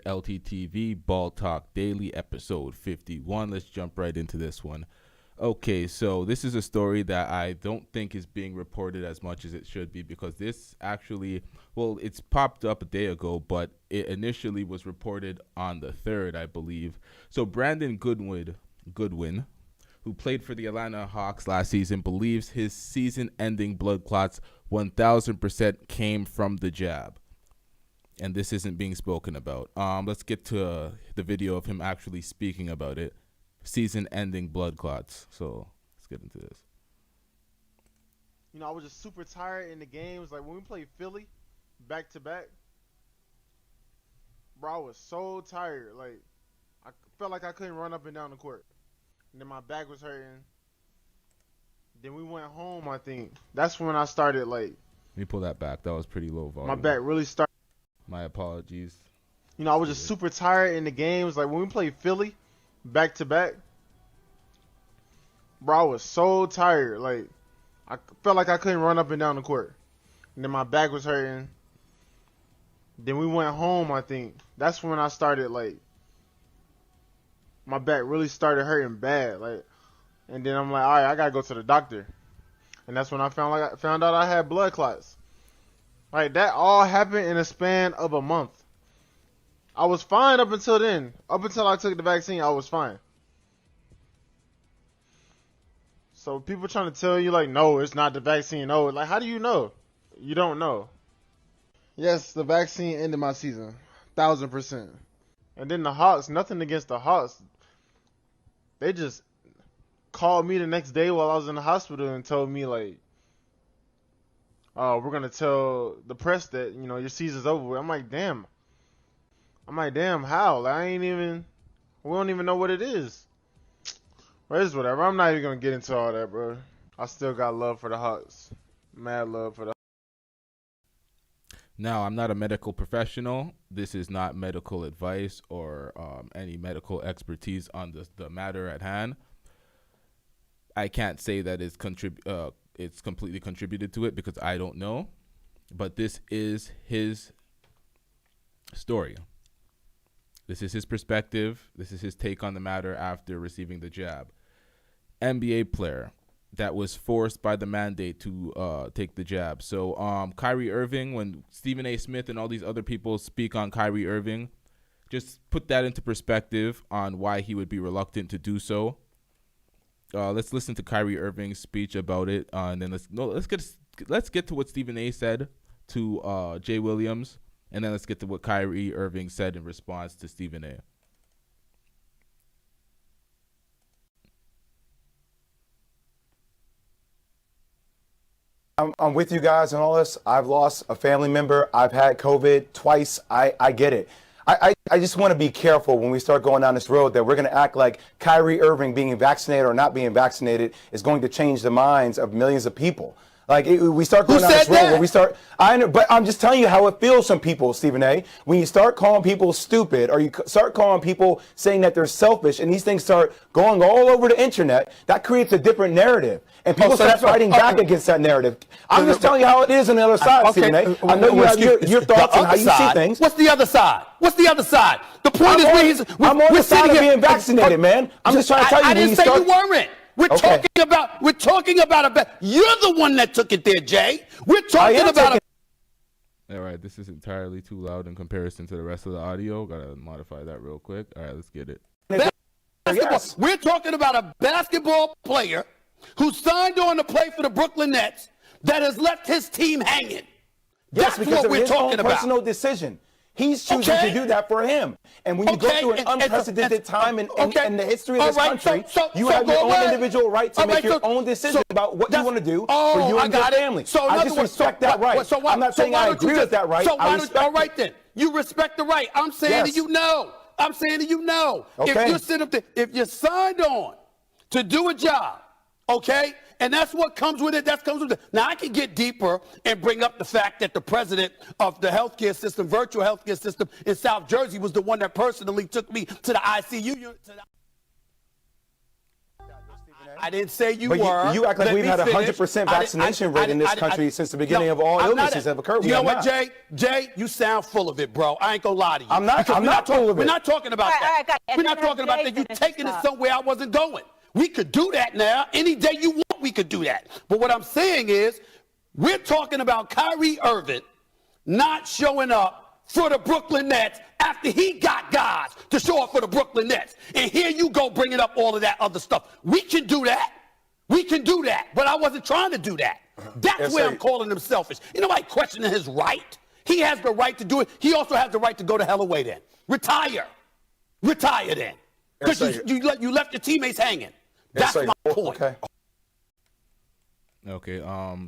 LTTV Ball Talk Daily, episode 51. Let's jump right into this one. Okay, so this is a story that I don't think is being reported as much as it should be, because this actually, well, it's popped up a day ago, but it initially was reported on the 3rd, I believe. So Brandon Goodwin, who played for the Atlanta Hawks last season, believes his season-ending blood clots 1,000% came from the jab. And this isn't being spoken about. Let's get to the video of him actually speaking about it. Season-ending blood clots. So let's get into this. You know, I was just super tired in the games. Like when we played Philly back to back, bro, I was so tired. Like I felt like I couldn't run up and down the court. And then my back was hurting. Then we went home, I think. That's when I started, like... Let me pull that back. That was pretty low volume. My back really started... My apologies. You know, I was just super tired in the games. Like when we played Philly back to back, bro, I was so tired. Like I felt like I couldn't run up and down the court. And then my back was hurting. Then we went home, I think. That's when I started, like... My back really started hurting bad. Like, and then I'm like, all right, I gotta go to the doctor. And that's when I found out I had blood clots. Like, that all happened in a span of a month. I was fine up until then. Up until I took the vaccine, I was fine. So people trying to tell you, like, no, it's not the vaccine. No, like, how do you know? You don't know. Yes, the vaccine ended my season. 1,000%. And then the Hawks, nothing against the Hawks. They just called me the next day while I was in the hospital and told me, like, oh, we're going to tell the press that, you know, your season's over with. I'm like, damn, how? Like, we don't even know what it is. But it's whatever. I'm not even going to get into all that, bro. I still got love for the Hawks. Mad love for the Hawks. Now, I'm not a medical professional. This is not medical advice or any medical expertise on the matter at hand. I can't say that it's completely contributed to it because I don't know. But this is his story. This is his perspective. This is his take on the matter after receiving the jab. NBA player that was forced by the mandate to take the jab. So Kyrie Irving, when Stephen A. Smith and all these other people speak on Kyrie Irving, just put that into perspective on why he would be reluctant to do so. Let's listen to Kyrie Irving's speech about it, and then let's get to what Stephen A. said to Jay Williams, and then let's get to what Kyrie Irving said in response to Stephen A. I'm with you guys on all this. I've lost a family member. I've had COVID twice. I get it. I just want to be careful when we start going down this road that we're going to act like Kyrie Irving being vaccinated or not being vaccinated is going to change the minds of millions of people. Like, we start going down this road where we start, but I'm just telling you how it feels some people, Stephen A. When you start calling people stupid or you start calling people saying that they're selfish and these things start going all over the internet, that creates a different narrative. And people start fighting back against that narrative. I'm just telling you how it is on the other side, Stephen A. I know you have your thoughts on how you see things. What's the other side? What's the other side? The point is I'm on the side of being vaccinated, man. I'm just trying to tell you. I didn't say you weren't. We're talking about you're the one that took it there, Jay. We're talking about all right, this is entirely too loud in comparison to the rest of the audio. Gotta modify that real quick. All right, let's get it. Yes. We're talking about a basketball player who signed on to play for the Brooklyn Nets that has left his team hanging. Yes, That's because what of we're his talking own about. personal decision. He's choosing to do that for him. And when you go through an unprecedented time in the history of this country, you have your own individual right to make your own decision about what you want to do for you and your family. So I just respect that right. I'm not saying I agree with that right. I respect it. All right then. You respect the right. I'm saying that you know. I'm saying that you know. Okay. If you're signed on to do a job, okay? And that's what comes with it. That comes with it. Now, I can get deeper and bring up the fact that the president of the healthcare system, virtual healthcare system in South Jersey, was the one that personally took me to the ICU unit. I didn't say you But were. you act like we've had a 100% vaccination rate in this country since the beginning of all illnesses have occurred. You know what, Jay? Jay, you sound full of it, bro. I ain't gonna lie to you. I'm not full of it. We're not talking about that. We're not talking about that. You taking it somewhere I wasn't going. We could do that now. Any day you want, we could do that. But what I'm saying is, we're talking about Kyrie Irving not showing up for the Brooklyn Nets after he got guys to show up for the Brooklyn Nets. And here you go bringing up all of that other stuff. We can do that. We can do that. But I wasn't trying to do that. That's where I'm calling him selfish. You know, like questioning his right. He has the right to do it. He also has the right to go to hell away then. Retire. Retire then. Because you left your teammates hanging. That's my point. Okay,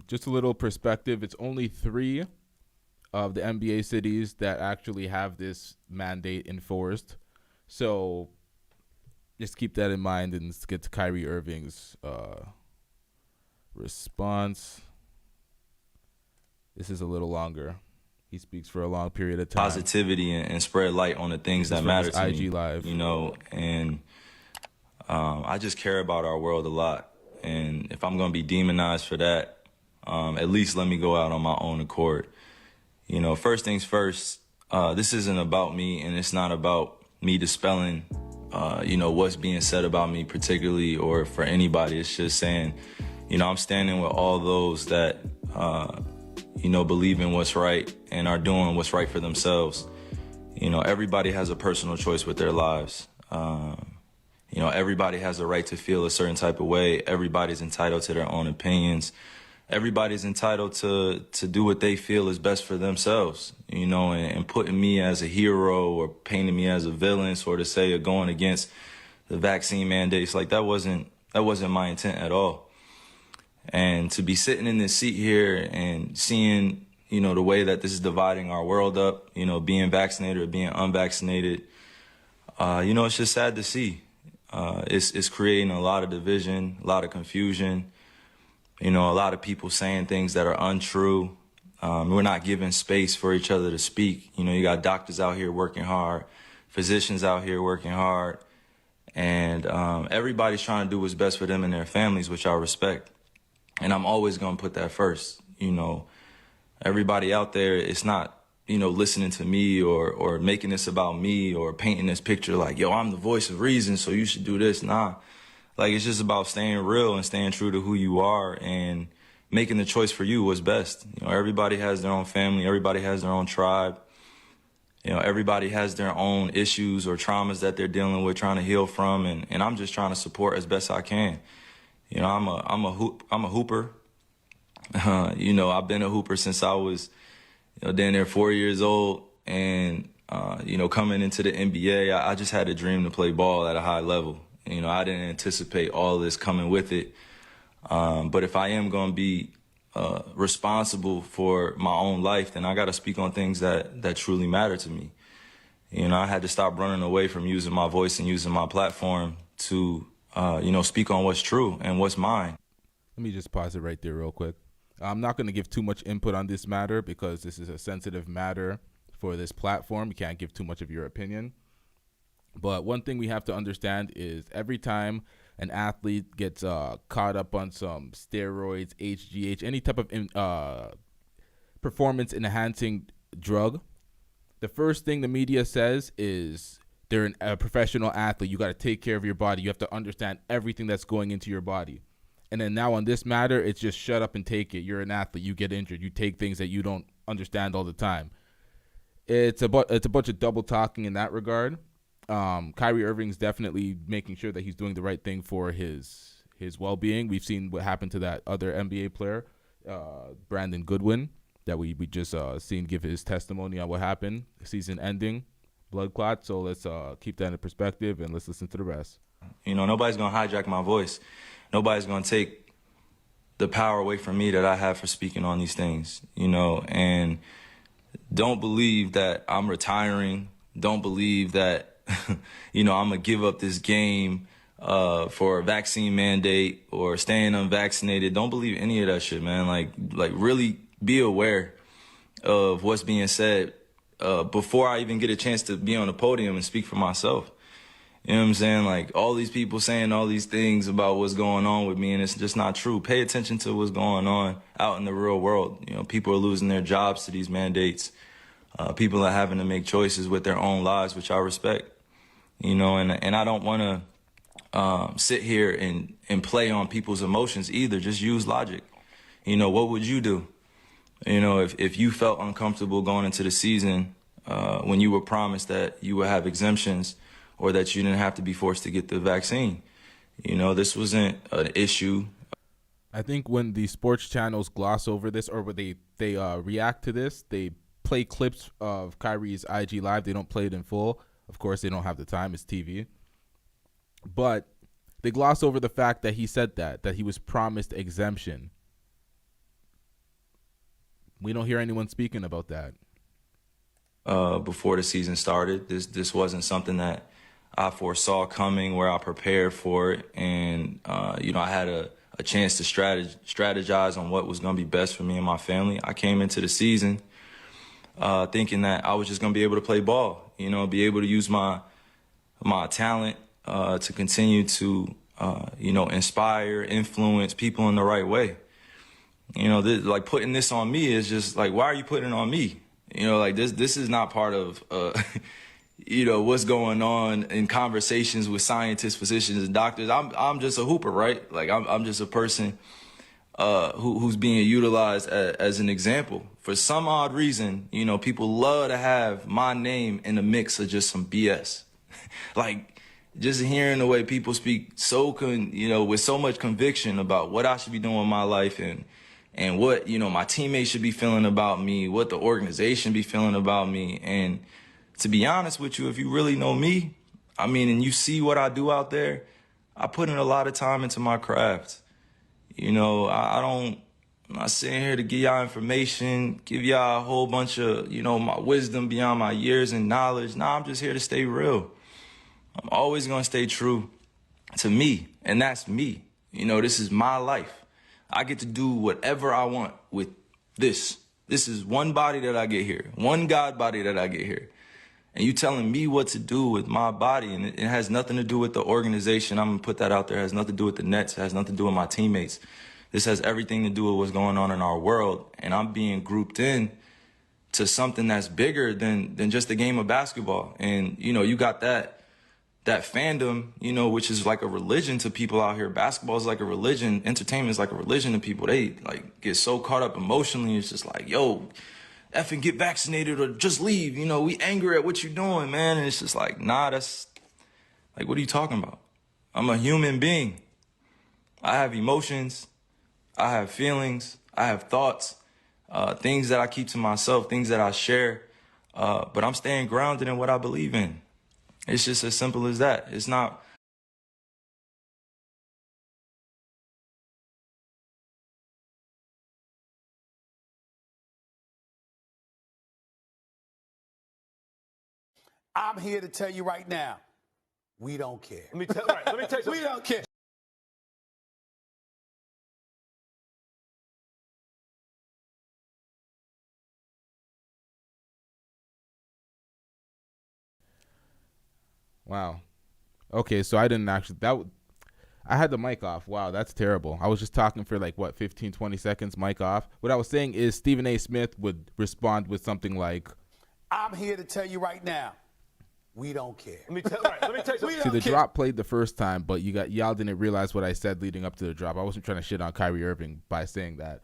just a little perspective. It's only 3 of the NBA cities that actually have this mandate enforced. So just keep that in mind, and let's get to Kyrie Irving's response. This is a little longer. He speaks for a long period of time. Positivity and spread light on the things that matter to me. IG Live. You know, and I just care about our world a lot. And if I'm going to be demonized for that, at least let me go out on my own accord. You know, first things first, this isn't about me, and it's not about me dispelling, you know, what's being said about me particularly or for anybody. It's just saying, you know, I'm standing with all those that, you know, believe in what's right and are doing what's right for themselves. You know, everybody has a personal choice with their lives. You know, everybody has a right to feel a certain type of way. Everybody's entitled to their own opinions. Everybody's entitled to do what they feel is best for themselves, you know, and putting me as a hero or painting me as a villain, sort of say, or going against the vaccine mandates, like that wasn't my intent at all. And to be sitting in this seat here and seeing, you know, the way that this is dividing our world up, you know, being vaccinated or being unvaccinated, you know, it's just sad to see. It's creating a lot of division, a lot of confusion. You know, a lot of people saying things that are untrue. We're not giving space for each other to speak. You know, you got doctors out here working hard, physicians out here working hard, and everybody's trying to do what's best for them and their families, which I respect. And I'm always going to put that first. You know, everybody out there, it's not, you know, listening to me or making this about me or painting this picture like, yo, I'm the voice of reason, so you should do this. Nah. Like, it's just about staying real and staying true to who you are and making the choice for you what's best. You know, everybody has their own family. Everybody has their own tribe. You know, everybody has their own issues or traumas that they're dealing with, trying to heal from. And I'm just trying to support as best I can. You know, I'm a hooper. You know, I've been a hooper since I was, you know, down there 4 years old. And, you know, coming into the NBA, I just had a dream to play ball at a high level. You know, I didn't anticipate all this coming with it. But if I am going to be responsible for my own life, then I got to speak on things that truly matter to me. You know, I had to stop running away from using my voice and using my platform to, you know, speak on what's true and what's mine. Let me just pause it right there real quick. I'm not going to give too much input on this matter because this is a sensitive matter for this platform. You can't give too much of your opinion. But one thing we have to understand is every time an athlete gets caught up on some steroids, HGH, any type of performance-enhancing drug, the first thing the media says is they're a professional athlete. You got to take care of your body. You have to understand everything that's going into your body. And then now on this matter, it's just shut up and take it. You're an athlete. You get injured. You take things that you don't understand all the time. It's a bunch of double talking in that regard. Kyrie Irving's definitely making sure that he's doing the right thing for his well-being. We've seen what happened to that other NBA player, Brandon Goodwin, that we just seen give his testimony on what happened, season ending, blood clot. So let's keep that in perspective and let's listen to the rest. You know, nobody's going to hijack my voice. Nobody's going to take the power away from me that I have for speaking on these things, you know, and don't believe that I'm retiring. Don't believe that, you know, I'm going to give up this game for a vaccine mandate or staying unvaccinated. Don't believe any of that shit, man. Like really be aware of what's being said before I even get a chance to be on the podium and speak for myself. You know what I'm saying? Like, all these people saying all these things about what's going on with me, and it's just not true. Pay attention to what's going on out in the real world. You know, people are losing their jobs to these mandates. People are having to make choices with their own lives, which I respect. You know, and I don't want to sit here and play on people's emotions either. Just use logic. You know, what would you do? You know, if you felt uncomfortable going into the season when you were promised that you would have exemptions or that you didn't have to be forced to get the vaccine. You know, this wasn't an issue. I think when the sports channels gloss over this, or when they react to this, they play clips of Kyrie's IG Live. They don't play it in full. Of course, they don't have the time. It's TV. But they gloss over the fact that he said that he was promised exemption. We don't hear anyone speaking about that. Before the season started, this wasn't something that I foresaw coming, where I prepared for it. And, you know, I had a chance to strategize on what was going to be best for me and my family. I came into the season thinking that I was just going to be able to play ball, you know, be able to use my talent to continue to, you know, inspire, influence people in the right way. You know, like, putting this on me is just like, why are you putting it on me? You know, like, this is not part of, you know, what's going on in conversations with scientists, physicians, and doctors. I'm just a hooper, right? Like, I'm just a person who's being utilized as an example. For some odd reason, you know, people love to have my name in the mix of just some BS. Like, just hearing the way people speak you know, with so much conviction about what I should be doing in my life and what, you know, my teammates should be feeling about me, what the organization be feeling about me. And to be honest with you, if you really know me, I mean, and you see what I do out there, I put in a lot of time into my craft. You know, I'm not sitting here to give y'all information, give y'all a whole bunch of, you know, my wisdom beyond my years and knowledge. Nah, I'm just here to stay real. I'm always going to stay true to me, and that's me. You know, this is my life. I get to do whatever I want with this. This is one body that I get here, one God body that I get here. And you telling me what to do with my body, and it has nothing to do with the organization. I'm going to put that out there. It has nothing to do with the Nets. It has nothing to do with my teammates. This has everything to do with what's going on in our world. And I'm being grouped in to something that's bigger than just a game of basketball. And, you know, you got that fandom, you know, which is like a religion to people out here. Basketball is like a religion. Entertainment is like a religion to people. They like get so caught up emotionally. It's just like, yo, effing get vaccinated or just leave. You know, we angry at what you're doing, man. And it's just like, nah, that's like, what are you talking about? I'm a human being. I have emotions. I have feelings. I have thoughts, things that I keep to myself, things that I share. But I'm staying grounded in what I believe in. It's just as simple as that. It's not. I'm here to tell you right now, we don't care. Let me tell you something. We don't care. Wow. Okay, so I didn't actually I had the mic off. Wow, that's terrible. I was just talking for like 15, 20 seconds, mic off. What I was saying is Stephen A. Smith would respond with something like, I'm here to tell you right now, we don't care. Let me tell you something. see, the drop played the first time, but y'all didn't realize what I said leading up to the drop. I wasn't trying to shit on Kyrie Irving by saying that.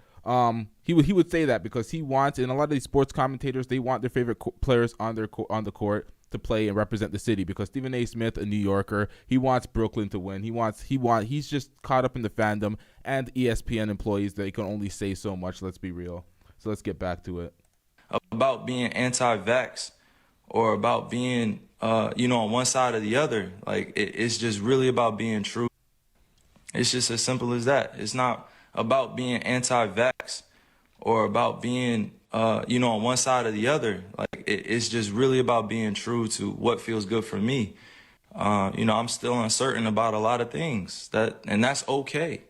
He would say that because he wants, and a lot of these sports commentators, they want their favorite players on the court to play and represent the city, because Stephen A. Smith, a New Yorker, he wants Brooklyn to win. He's just caught up in the fandom and ESPN employees that he can only say so much. Let's be real. So let's get back to it. About being anti-vax or about being, you know, on one side or the other. Like, it's just really about being true. It's just as simple as that. It's not about being anti-vax or about being, you know, on one side or the other. Like, it's just really about being true to what feels good for me. You know, I'm still uncertain about a lot of things, and that's okay.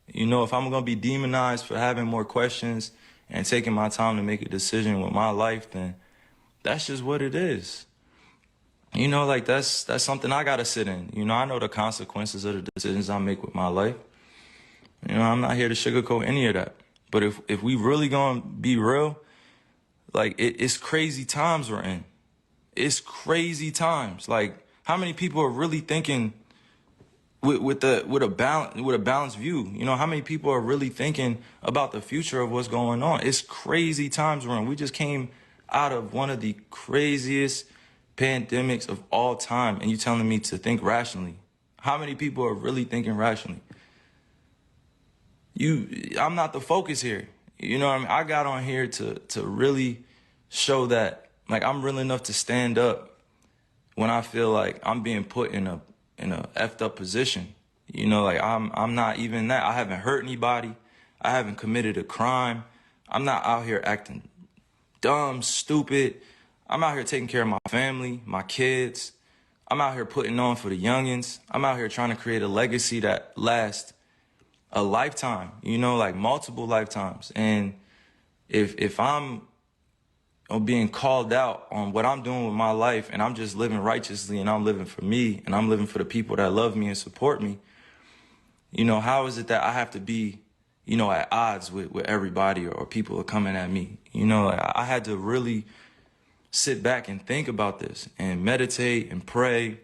You know, if I'm going to be demonized for having more questions and taking my time to make a decision with my life, then that's just what it is. You know, like that's something I gotta sit in. You know, I know the consequences of the decisions I make with my life. You know, I'm not here to sugarcoat any of that. But if we really gonna be real, like it's crazy times we're in. It's crazy times. Like, how many people are really thinking with a balanced view? You know, how many people are really thinking about the future of what's going on? It's crazy times we're in. We just came out of one of the craziest pandemics of all time, and you telling me to think rationally. How many people are really thinking rationally? I'm not the focus here. You know what I mean? I got on here to really show that, like, I'm real enough to stand up when I feel like I'm being put in a effed up position. You know, like I'm not even that. I haven't hurt anybody. I haven't committed a crime. I'm not out here acting dumb, stupid. I'm out here taking care of my family, my kids. I'm out here putting on for the youngins. I'm out here trying to create a legacy that lasts a lifetime, you know, like multiple lifetimes. And if I'm being called out on what I'm doing with my life, and I'm just living righteously, and I'm living for me, and I'm living for the people that love me and support me, you know, how is it that I have to be, you know, at odds with everybody, or people are coming at me? You know, like, I had to really sit back and think about this and meditate and pray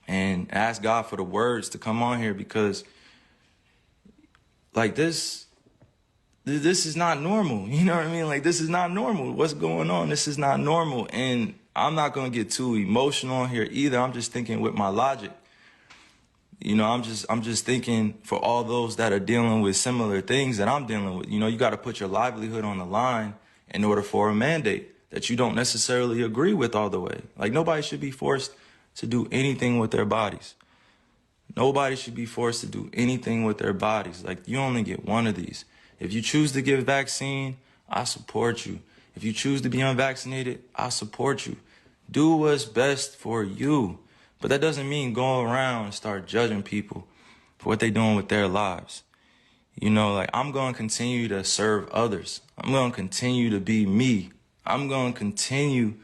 and ask God for the words to come on here, because like this is not normal. You know what I mean? Like, this is not normal. What's going on? This is not normal. And I'm not going to get too emotional on here either. I'm just thinking with my logic. You know, I'm just thinking for all those that are dealing with similar things that I'm dealing with. You know, you got to put your livelihood on the line in order for a mandate that you don't necessarily agree with all the way. Like, nobody should be forced to do anything with their bodies. Nobody should be forced to do anything with their bodies. Like, you only get one of these. If you choose to get vaccine, I support you. If you choose to be unvaccinated, I support you. Do what's best for you. But that doesn't mean go around and start judging people for what they're doing with their lives. You know, like, I'm going to continue to serve others. I'm going to continue to be me. I'm going to continue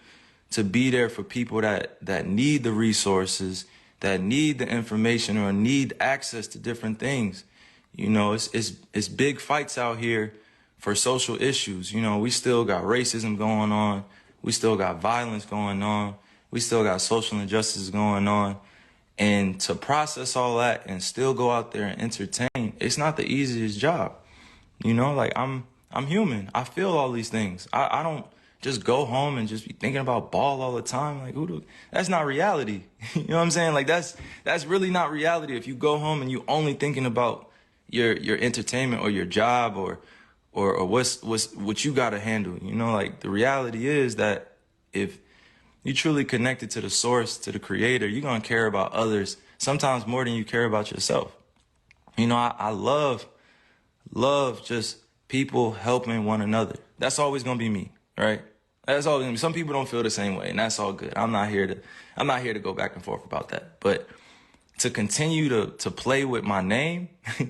to be there for people that need the resources, that need the information, or need access to different things. You know, it's big fights out here for social issues. You know, we still got racism going on. We still got violence going on. We still got social injustices going on. And to process all that and still go out there and entertain, it's not the easiest job. You know, like, I'm human. I feel all these things. I don't just go home and just be thinking about ball all the time. Like, that's not reality. You know what I'm saying? Like, that's really not reality. If you go home and you only thinking about your entertainment or your job or what you got to handle. You know, like, the reality is that if you truly connected to the source, to the creator, you're going to care about others sometimes more than you care about yourself. You know, I love just people helping one another. That's always going to be me, right? That's always going to be. Some people don't feel the same way, and that's all good. I'm not here to go back and forth about that. But to continue to play with my name,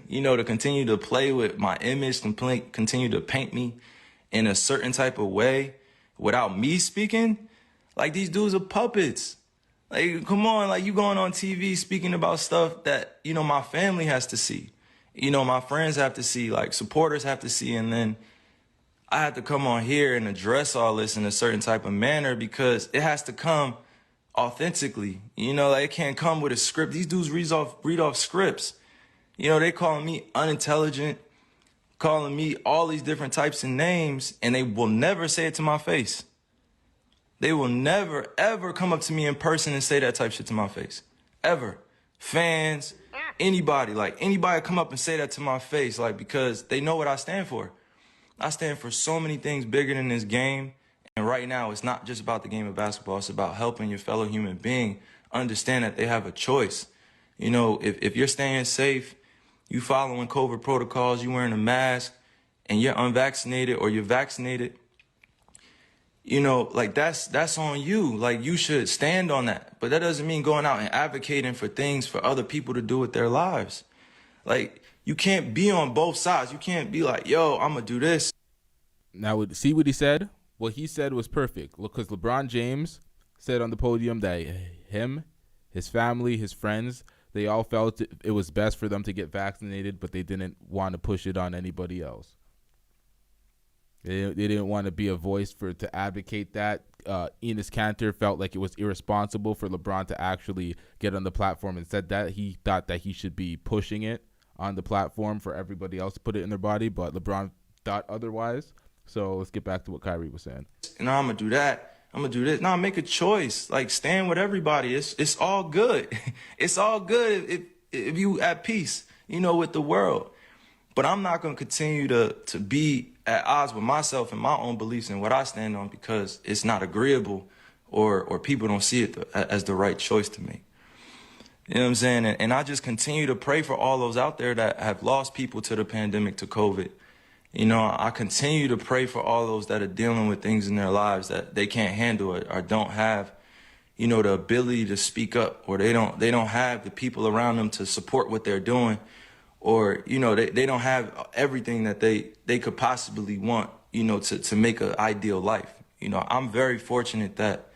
you know, to continue to play with my image, continue to paint me in a certain type of way without me speaking, like, these dudes are puppets. Like, come on, like, you going on TV speaking about stuff that, you know, my family has to see. You know, my friends have to see, like, supporters have to see, and then I have to come on here and address all this in a certain type of manner because it has to come authentically. You know, like, it can't come with a script. These dudes read off scripts. You know, they calling me unintelligent, calling me all these different types of names, and they will never say it to my face. They will never, ever come up to me in person and say that type of shit to my face. Ever. Fans, anybody come up and say that to my face, like, because they know what I stand for. I stand for so many things bigger than this game. And right now, it's not just about the game of basketball. It's about helping your fellow human being understand that they have a choice. You know, if you're staying safe, you following COVID protocols, you wearing a mask, and you're unvaccinated or you're vaccinated, you know, like, that's on you. Like, you should stand on that. But that doesn't mean going out and advocating for things for other people to do with their lives. Like, you can't be on both sides. You can't be like, yo, I'm going to do this. Now, see what he said? What he said was perfect. Look, because LeBron James said on the podium that him, his family, his friends, they all felt it was best for them to get vaccinated, but they didn't want to push it on anybody else. They didn't want to be a voice to advocate that. Enes Kanter felt like it was irresponsible for LeBron to actually get on the platform and said that. He thought that he should be pushing it on the platform for everybody else to put it in their body, but LeBron thought otherwise. So let's get back to what Kyrie was saying. And I'm going to do that. I'm going to do this. No, make a choice. Like, stand with everybody. It's all good. It's all good if you at peace, with the world. But I'm not going to continue to be at odds with myself and my own beliefs and what I stand on because it's not agreeable or people don't see it as the right choice to make. You know what I'm saying? And I just continue to pray for all those out there that have lost people to the pandemic, to COVID. I continue to pray for all those that are dealing with things in their lives that they can't handle or don't have, the ability to speak up, or they don't have the people around them to support what they're doing. Or, they don't have everything that they could possibly want, to make an ideal life. I'm very fortunate that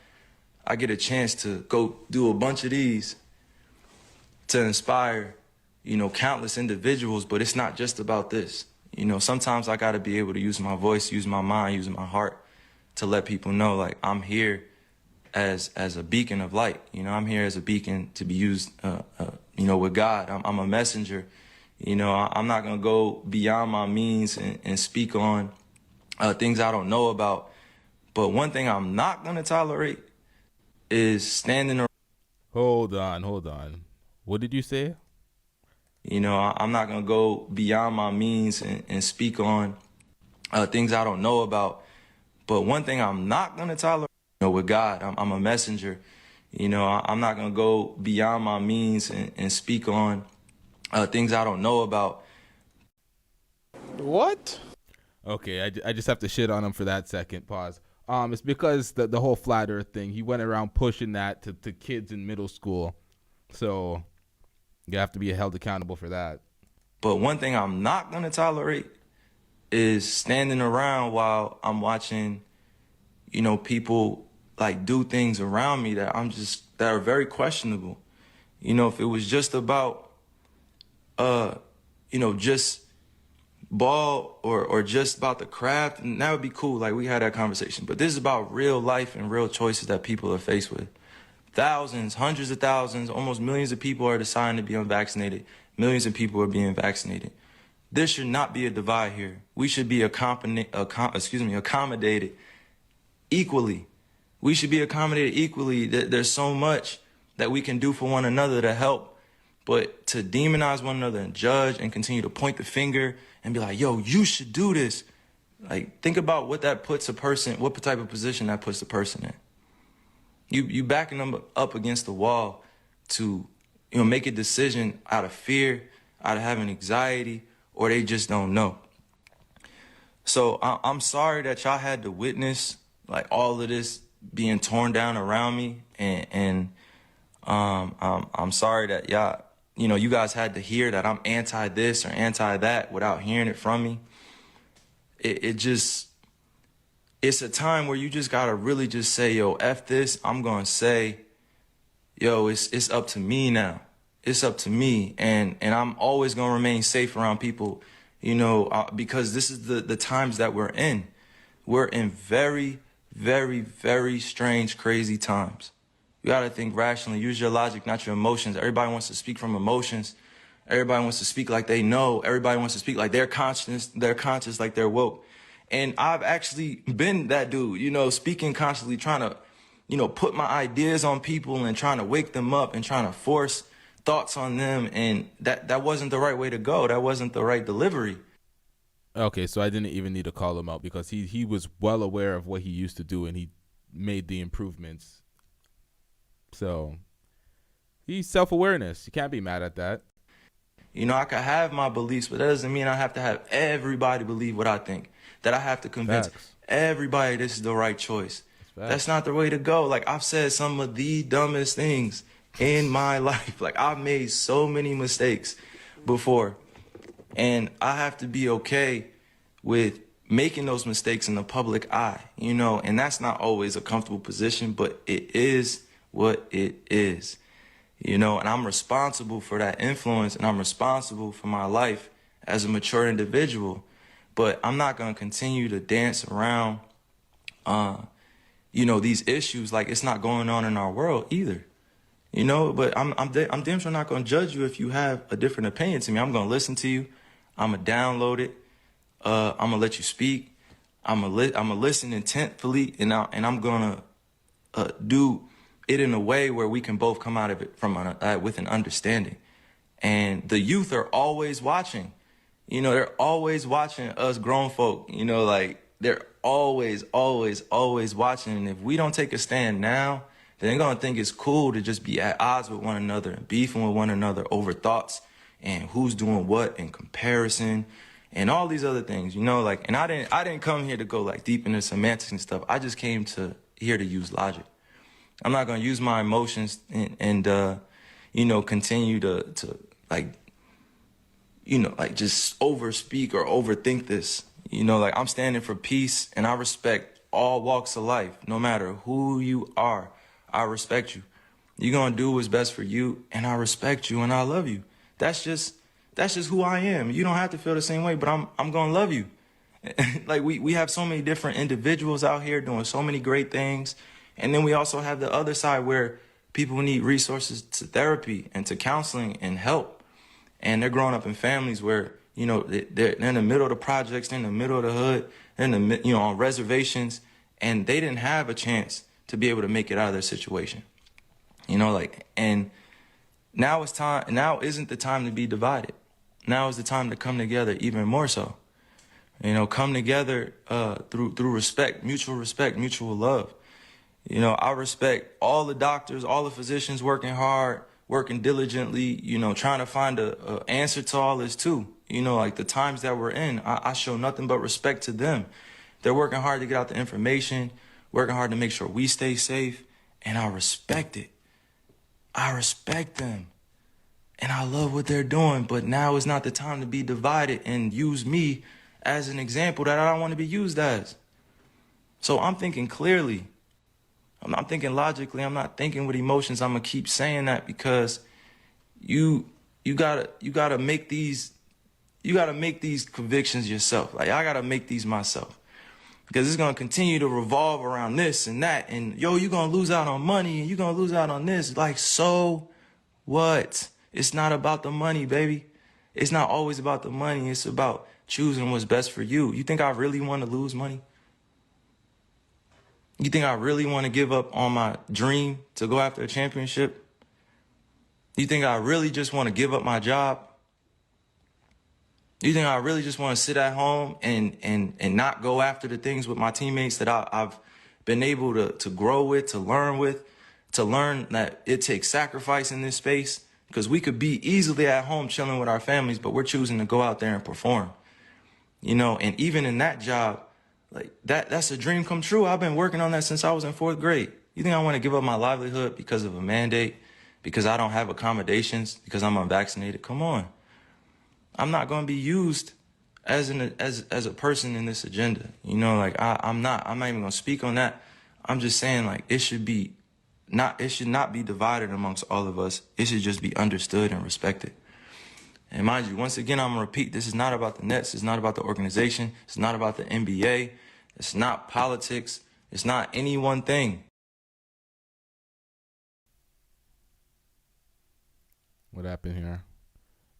I get a chance to go do a bunch of these to inspire, countless individuals. But it's not just about this. Sometimes I got to be able to use my voice, use my mind, use my heart to let people know, like, I'm here as a beacon of light. I'm here as a beacon to be used, with God. I'm a messenger. I'm not going to go beyond my means and speak on things I don't know about. But one thing I'm not going to tolerate is standing around. Hold on. What did you say? I'm not going to go beyond my means and speak on things I don't know about. But one thing I'm not going to tolerate, with God, I'm a messenger. I'm not going to go beyond my means and speak on things I don't know about. What? Okay, I just have to shit on him for that second. Pause. It's because the whole flat earth thing, he went around pushing that to kids in middle school. So you have to be held accountable for that. But one thing I'm not going to tolerate is standing around while I'm watching, people like do things around me that are very questionable. If it was just about just ball or just about the craft, and that would be cool. Like, we had that conversation. But this is about real life and real choices that people are faced with. Thousands, hundreds of thousands, almost millions of people are deciding to be unvaccinated. Millions of people are being vaccinated. There should not be a divide here. We should be accommodated equally. We should be accommodated equally. There's so much that we can do for one another to help. But to demonize one another and judge and continue to point the finger and be like, yo, you should do this. Like, think about what that puts a person, what type of position that puts the person in. You backing them up against the wall to, make a decision out of fear, out of having anxiety, or they just don't know. So I'm sorry that y'all had to witness like all of this being torn down around me, and I'm sorry that y'all, you guys had to hear that I'm anti this or anti that without hearing it from me. It's a time where you just gotta really just say, yo, F this. I'm gonna say, yo, it's up to me now. It's up to me. And I'm always gonna remain safe around people, because this is the times that we're in. We're in very, very, very strange, crazy times. You gotta think rationally, use your logic, not your emotions. Everybody wants to speak from emotions. Everybody wants to speak like they know. Everybody wants to speak like they're conscious, like they're woke. And I've actually been that dude, speaking constantly, trying to, put my ideas on people and trying to wake them up and trying to force thoughts on them. And that wasn't the right way to go. That wasn't the right delivery. Okay, so I didn't even need to call him out because he was well aware of what he used to do and he made the improvements. So he's self-awareness. You can't be mad at that. I could have my beliefs, but that doesn't mean I have to have everybody believe what I think. That I have to convince everybody this is the right choice. That's not the way to go. Like, I've said some of the dumbest things in my life. Like, I've made so many mistakes before. And I have to be okay with, making those mistakes in the public eye, you know, and that's not always a comfortable position, but it is what it is, you know, and I'm responsible for that influence, and I'm responsible for my life as a mature individual, but I'm not going to continue to dance around, you know, these issues like it's not going on in our world either, you know, but I'm damn sure not going to judge you if you have a different opinion to me. I'm going to listen to you. I'm going to download it. I'm gonna let you speak. I'm gonna listen intentfully, and I'm gonna do it in a way where we can both come out of it with an understanding. And the youth are always watching. You know, they're always watching us grown folk. You know, like they're always watching. And if we don't take a stand now, then they're gonna think it's cool to just be at odds with one another and beefing with one another over thoughts and who's doing what in comparison. And all these other things, you know, like, and I didn't come here to go like deep into semantics and stuff. I just came here to use logic. I'm not going to use my emotions and you know, continue to like, you know, like just overspeak or overthink this. You know, like I'm standing for peace, and I respect all walks of life. No matter who you are, I respect you. You're going to do what's best for you, and I respect you and I love you. That's just who I am. You don't have to feel the same way, but I'm going to love you. Like we have so many different individuals out here doing so many great things. And then we also have the other side where people need resources to therapy and to counseling and help. And they're growing up in families where, you know, they're in the middle of the projects, they're in the middle of the hood, they're in the, you know, on reservations, and they didn't have a chance to be able to make it out of their situation. You know, like, and now isn't the time to be divided. Now is the time to come together even more so. You know, come together through respect, mutual love. You know, I respect all the doctors, all the physicians working hard, working diligently, you know, trying to find a answer to all this too. You know, like the times that we're in, I show nothing but respect to them. They're working hard to get out the information, working hard to make sure we stay safe, and I respect it. I respect them. And I love what they're doing, but now is not the time to be divided and use me as an example that I don't want to be used as. So I'm thinking clearly. I'm not thinking logically. I'm not thinking with emotions. I'm gonna keep saying that because you gotta make these convictions yourself. Like I gotta make these myself. Because it's gonna continue to revolve around this and that, and yo, you're gonna lose out on money and you're gonna lose out on this. Like, so what? It's not about the money, baby. It's not always about the money. It's about choosing what's best for you. You think I really want to lose money? You think I really want to give up on my dream to go after a championship? You think I really just want to give up my job? You think I really just want to sit at home and not go after the things with my teammates that I've been able to grow with, to learn that it takes sacrifice in this space? Because we could be easily at home chilling with our families, but we're choosing to go out there and perform. You know, and even in that job, like that's a dream come true. I've been working on that since I was in 4th grade. You think I want to give up my livelihood because of a mandate, because I don't have accommodations, because I'm unvaccinated? Come on. I'm not going to be used as a person in this agenda. You know, like I'm not even going to speak on that. I'm just saying, like, it should not be divided amongst all of us. It should just be understood and respected. And mind you, once again, I'm going to repeat, this is not about the Nets. It's not about the organization. It's not about the NBA. It's not politics. It's not any one thing. What happened here?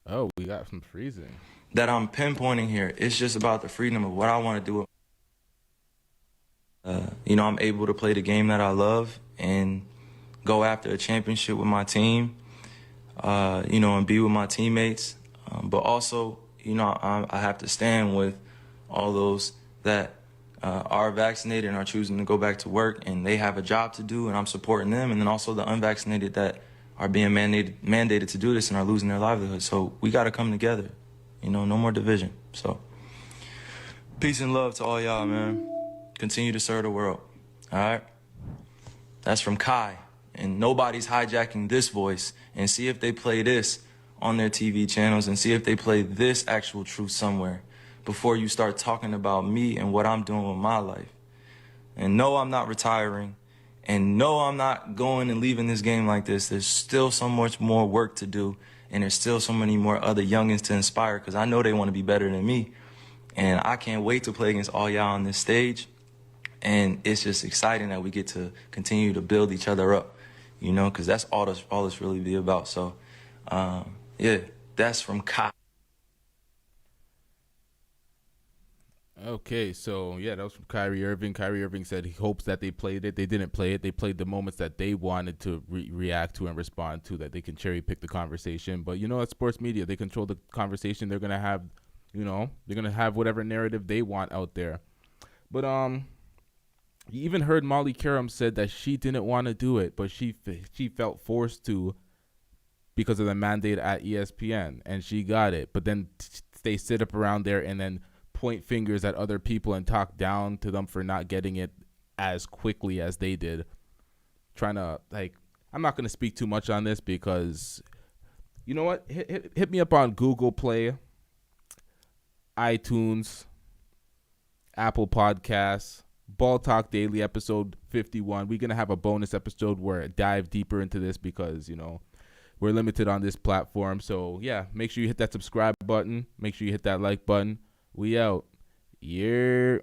Oh, we got some freezing. That I'm pinpointing here. It's just about the freedom of what I want to do. You know, I'm able to play the game that I love and go after a championship with my team, you know, and be with my teammates. But also, you know, I have to stand with all those that are vaccinated and are choosing to go back to work, and they have a job to do, and I'm supporting them. And then also the unvaccinated that are being mandated to do this and are losing their livelihood. So we got to come together, you know, no more division. So peace and love to all y'all, man. Continue to serve the world, all right? That's from Kai, and nobody's hijacking this voice. And see if they play this on their TV channels, and see if they play this actual truth somewhere. before you start talking about me and what I'm doing with my life. And no, I'm not retiring. And no, I'm not going and leaving this game like this. There's still so much more work to do. And there's still so many more other youngins to inspire because I know they want to be better than me. And I can't wait to play against all y'all on this stage. And it's just exciting that we get to continue to build each other up, you know, because that's all this really be about. So, yeah, that's from Kai. Okay, so yeah, that was from Kyrie Irving. Kyrie Irving said he hopes that they played it. They didn't play it. They played the moments that they wanted to react to and respond to, that they can cherry pick the conversation. But you know, at sports media, they control the conversation. They're gonna have, you know, they're gonna have whatever narrative they want out there. But you even heard Molly Karam said that she didn't want to do it, but she felt forced to because of the mandate at ESPN, and she got it. But then they sit up around there and then point fingers at other people and talk down to them for not getting it as quickly as they did. Trying to, like, I'm not going to speak too much on this because, you know what? Hit me up on Google Play, iTunes, Apple Podcasts, Ball Talk Daily episode 51. We're going to have a bonus episode where I dive deeper into this because, you know, we're limited on this platform. So, yeah, make sure you hit that subscribe button. Make sure you hit that like button. We out. Yeah.